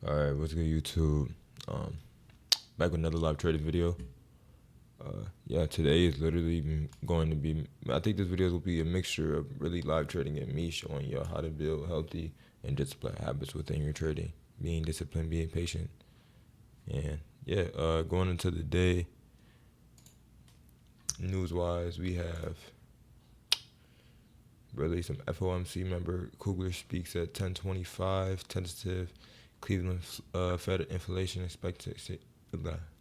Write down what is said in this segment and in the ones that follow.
Alright, what's good YouTube? Back with another live trading video. Yeah, today is literally going to be, I think this video will be a mixture of really live trading and me showing y'all how to build healthy and disciplined habits within your trading. Being disciplined, being patient. And yeah, going into the day, news-wise, we have really some FOMC member. Kugler speaks at 10:25, tentative Cleveland Fed inflation expectation.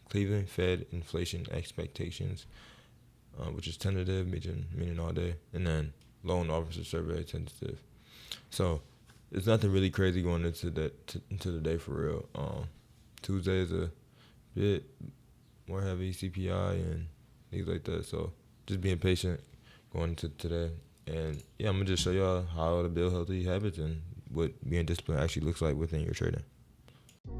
Cleveland Fed inflation expectations, which is tentative, meaning all day, and then loan officer survey tentative. So there's nothing really crazy going into into the day for real. Tuesday is a bit more heavy CPI and things like that. So just being patient going into today. And yeah, I'm gonna just show y'all how to build healthy habits and what being disciplined actually looks like within your trading. I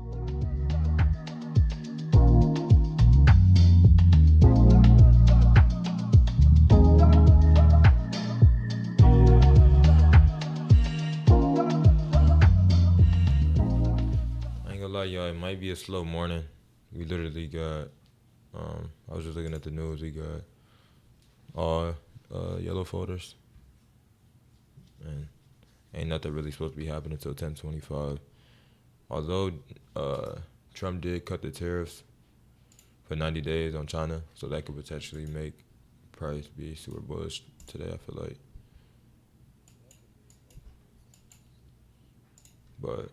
ain't gonna lie, y'all, it might be a slow morning. We literally got, I was just looking at the news, we got all yellow folders. And ain't nothing really supposed to be happening until 10:25. Although Trump did cut the tariffs for 90 days on China, so that could potentially make price be super bullish today, I feel like. But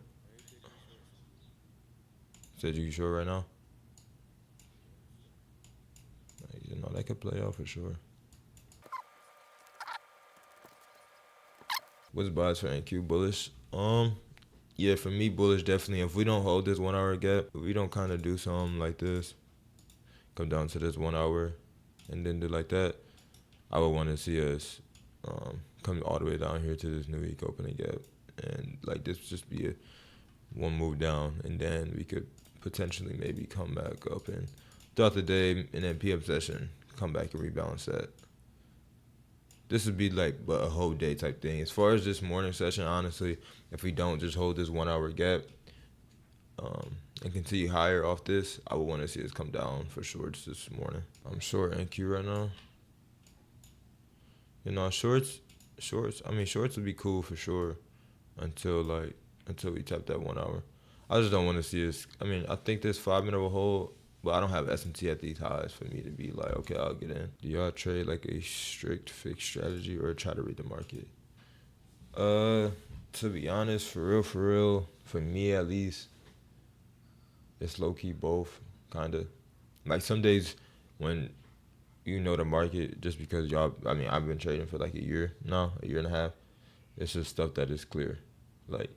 said you sure right now? You know, that could play out for sure. What's bias for NQ? Bullish? Yeah, for me, bullish definitely. If we don't hold this 1 hour gap, if we don't kind of do something like this, come down to this 1 hour, and then do like that, I would want to see us come all the way down here to this new week opening gap, and like this just be a one move down, and then we could potentially maybe come back up and throughout the day, and then PM session come back and rebalance that. This would be like a whole day type thing. As far as this morning session, honestly, if we don't just hold this 1 hour gap and continue higher off this, I would want to see us come down for shorts this morning. I'm short NQ right now. You know, shorts would be cool for sure until we tap that 1 hour. I just don't want to see us. I think this 5 minute will hold, but I don't have S&T at these highs for me to be like, okay, I'll get in. Do y'all trade like a strict fixed strategy or try to read the market? To be honest, for real, for me at least, it's low key both, kinda. Like some days when you know the market, just because I've been trading for like a year now, a year and a half. It's just stuff that is clear, like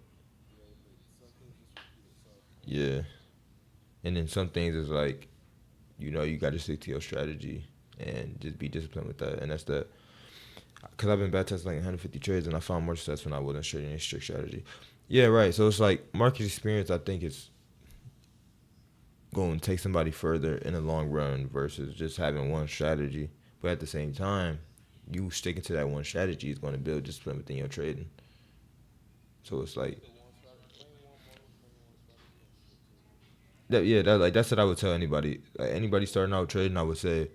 yeah. And then some things is like, you got to stick to your strategy and just be disciplined with that. And that's that. Because I've been back testing like 150 trades and I found more success when I wasn't trading a strict strategy. Yeah, right. So it's like market experience, I think it's going to take somebody further in the long run versus just having one strategy. But at the same time, you sticking to that one strategy is going to build discipline within your trading. So it's like, that's what I would tell anybody. Like anybody starting out trading, I would say,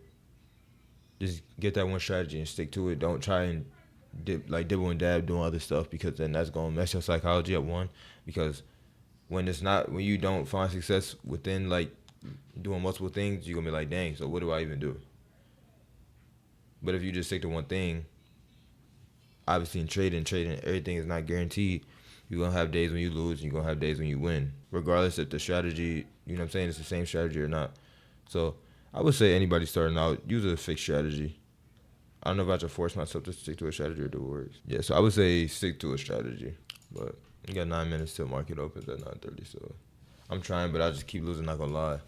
just get that one strategy and stick to it. Don't try and dibble and dab doing other stuff, because then that's gonna mess your psychology up. One, because when you don't find success within like doing multiple things, you're gonna be like, dang, so what do I even do? But if you just stick to one thing, obviously in trading, everything is not guaranteed. You're gonna have days when you lose, and you're gonna have days when you win, regardless if the strategy, it's the same strategy or not. So I would say anybody starting out, use a fixed strategy. I don't know if I have to force myself to stick to a strategy or do it works. Yeah, so I would say stick to a strategy. But you got 9 minutes till market opens at 9:30, so I'm trying, but I just keep losing, not gonna lie.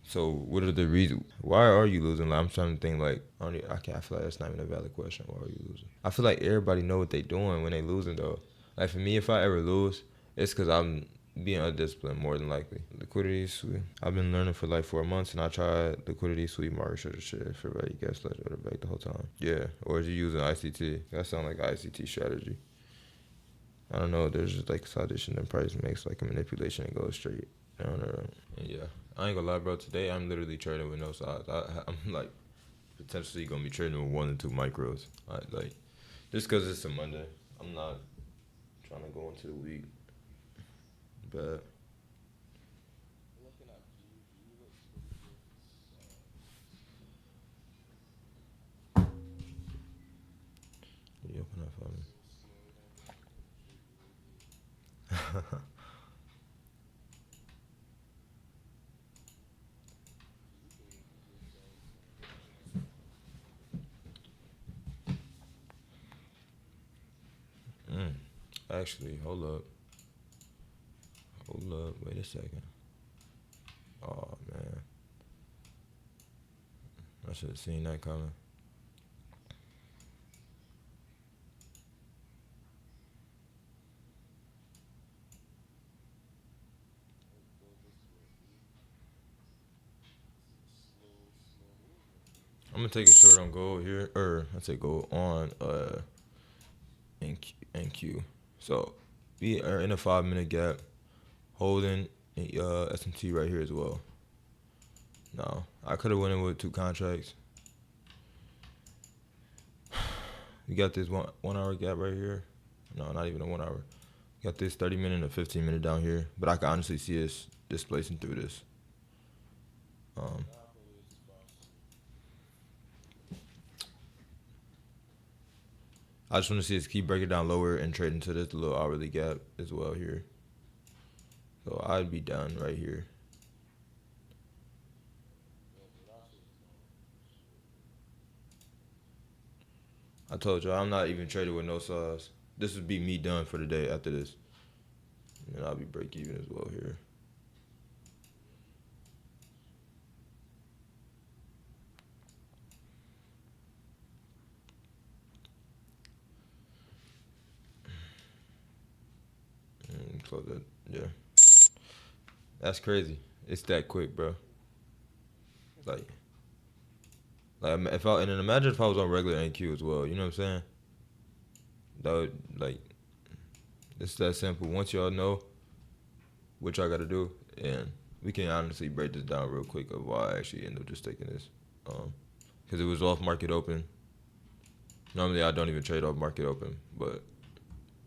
So what are the reasons? Why are you losing? Like, I'm trying to think, like, I feel like that's not even a valid question. Why are you losing? I feel like everybody know what they doing when they losing, though. Like, for me, if I ever lose, it's because I'm being undisciplined, more than likely. Liquidity sweep. I've been learning for like 4 months, and I tried liquidity sweep, market structure shit. For everybody guess let's order back the whole time. Yeah, or is you using ICT? That sound like ICT strategy. I don't know. There's just like consolidation and price makes like a manipulation and goes straight down. And yeah, I ain't gonna lie, bro. Today I'm literally trading with no size. I'm like potentially gonna be trading with 1 to 2 micros. Like just cause it's a Monday. I'm not trying to go into the week, but you open up for me. Actually, hold up, wait a second. Oh man, I should have seen that coming. I'm gonna take a short on gold here, or I say gold on NQ. So we are in a 5 minute gap, holding S&T right here as well. Now I could have went in with 2 contracts. We got this 1 hour gap right here. No, not even a 1 hour. Got this 30 minute and a 15 minute down here, but I can honestly see us displacing through this. Um, I just want to see us keep breaking down lower and trade into this little hourly gap as well here. So I'd be done right here. I told you I'm not even trading with no size. This would be me done for the day after this. And I'll be break even as well here. And close that. Yeah. That's crazy. It's that quick, bro. Like, if I and then imagine if I was on regular NQ as well. You know what I'm saying? That would like it's that simple. Once y'all know what y'all got to do, and we can honestly break this down real quick of why I actually ended up just taking this. Because it was off market open. Normally I don't even trade off market open, but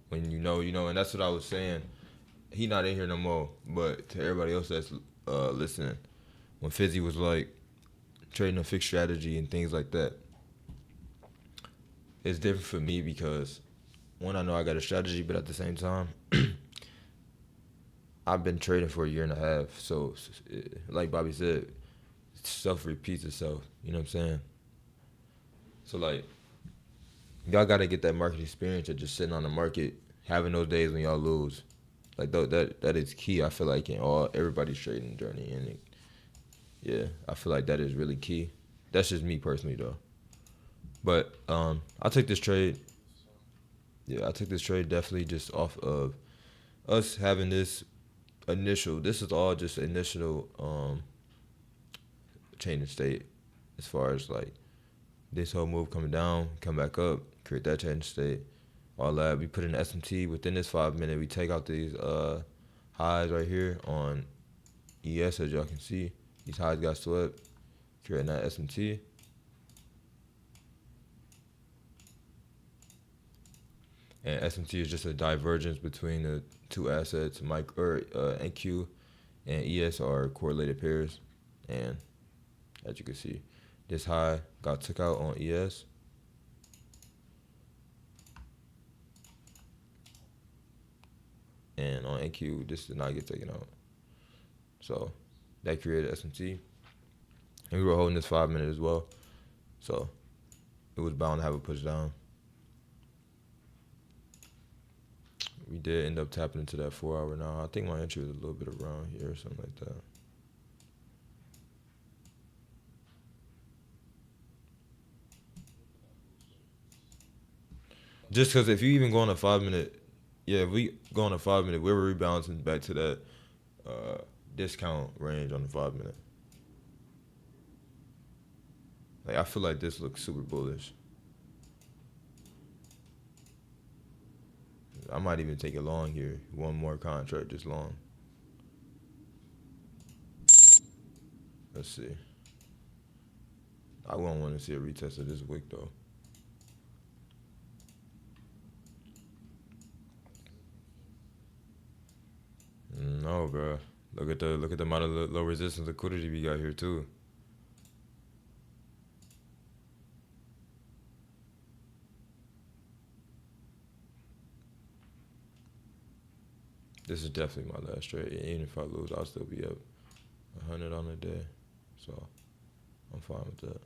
when you know, and that's what I was saying. He not in here no more, but to everybody else that's listening, when Fizzy was like trading a fixed strategy and things like that, it's different for me because one, I know I got a strategy, but at the same time, I've been trading for a year and a half. So, like Bobby said, stuff repeats itself. You know what I'm saying? So, like, y'all got to get that market experience of just sitting on the market, having those days when y'all lose. Like, that is key, I feel like, in everybody's trading journey. And yeah, I feel like that is really key. That's just me personally, though. But I'll take this trade. Yeah, I took this trade definitely just off of us having this initial. This is all just initial change in state, as far as like this whole move coming down, come back up, create that change in state, all that. We put in SMT within this 5 minute. We take out these highs right here on ES, as y'all can see. These highs got swept, creating that SMT. And SMT is just a divergence between the two assets. NQ and ES are correlated pairs. And as you can see, this high got took out on ES. And on NQ, this did not get taken out. So that created SMT. And we were holding this 5 minute as well. So it was bound to have a push down. We did end up tapping into that 4 hour now. I think my entry was a little bit around here or something like that. Just because if you even go on a 5 minute, yeah, if we go on a 5 minute, we were rebalancing back to that discount range on the 5 minute. Like, I feel like this looks super bullish. I might even take it long here. One more contract, just long. Let's see. I won't want to see a retest of this wick though. No, bro. Look at the amount of low resistance liquidity we got here too. This is definitely my last trade. Even if I lose, I'll still be up 100 on the day. So I'm fine with that.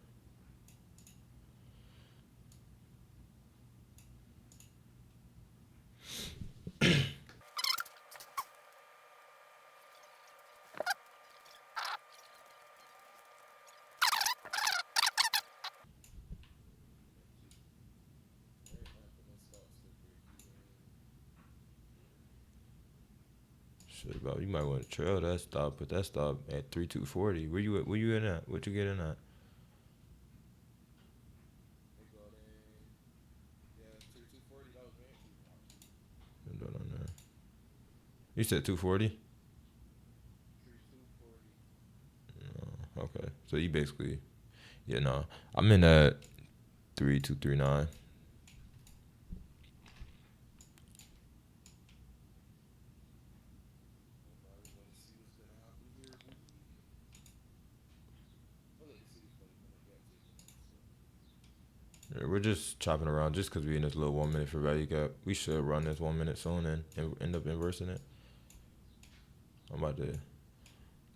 Shit, bro, you might want to trail that stop. Put that stop at 3240. Where you at? Where you in at? What you getting at? On there. You said 240. Okay, so you basically, yeah, no, I'm in at 3239. Yeah, we're just chopping around just because we in this little 1 minute for value gap. We should run this 1 minute soon and end up inversing it. I'm about to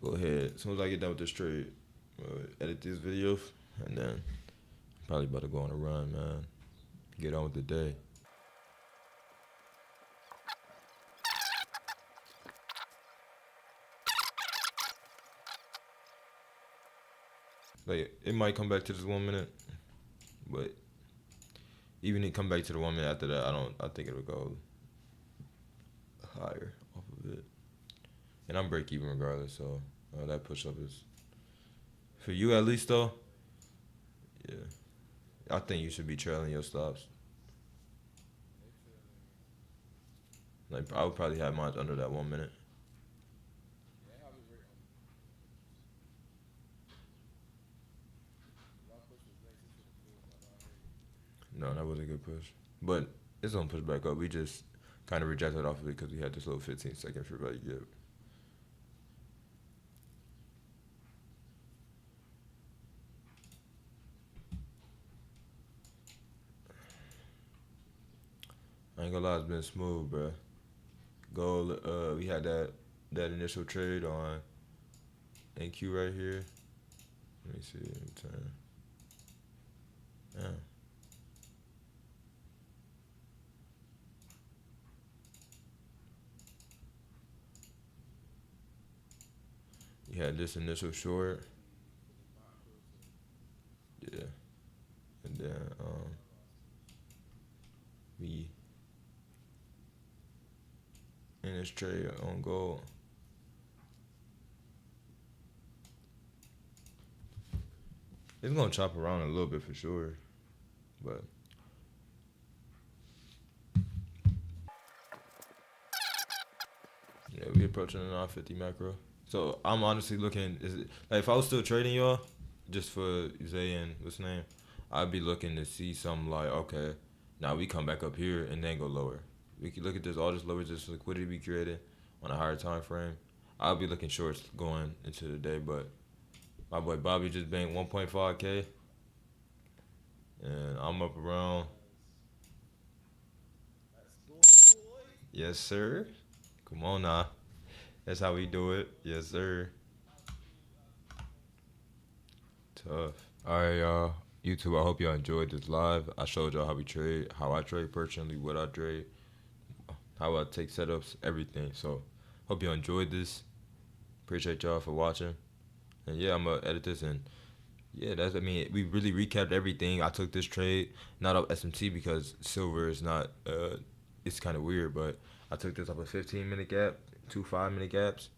go ahead as soon as I get done with this trade, edit these videos, and then probably about to go on a run, man. Get on with the day. Like it might come back to this 1 minute, but even it come back to the 1 minute after that, I think it'll go higher off of it. And I'm break even regardless, so that push up is for you at least though. Yeah, I think you should be trailing your stops. Like I would probably have mine under that 1 minute. No, that was a good push, but it's gonna push back up. We just kind of rejected off of it because we had this little 15-second for value gap. I ain't gonna lie, it's been smooth, bro. Gold, we had that initial trade on NQ right here. Let me see. Turn. Yeah. You had this initial short. Yeah. And then we in this trade on gold. It's gonna chop around a little bit for sure, but yeah, we approaching an R50 macro. So I'm honestly looking. Is it like if I was still trading y'all, just for Zay and what's his name, I'd be looking to see something like okay, now we come back up here and then go lower. We can look at this all this lower this liquidity we created on a higher time frame. I'll be looking shorts going into the day, but my boy Bobby just banked 1.5K, and I'm up around. Yes, sir. Come on now. That's how we do it. Yes, sir. Tough. All right, y'all. YouTube, I hope y'all enjoyed this live. I showed y'all how we trade, how I trade personally, what I trade, how I take setups, everything. So, hope y'all enjoyed this. Appreciate y'all for watching. And yeah, I'm gonna edit this and yeah, I mean, we really recapped everything. I took this trade, not off SMT because silver is not, it's kind of weird, but I took this off a 15-minute gap, 2 5-minute gaps,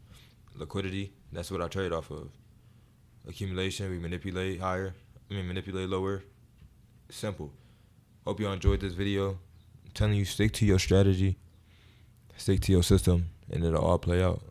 liquidity. That's what I trade off of. Accumulation, we manipulate higher, manipulate lower. Simple. Hope y'all enjoyed this video. I'm telling you, stick to your strategy. Stick to your system, and it'll all play out.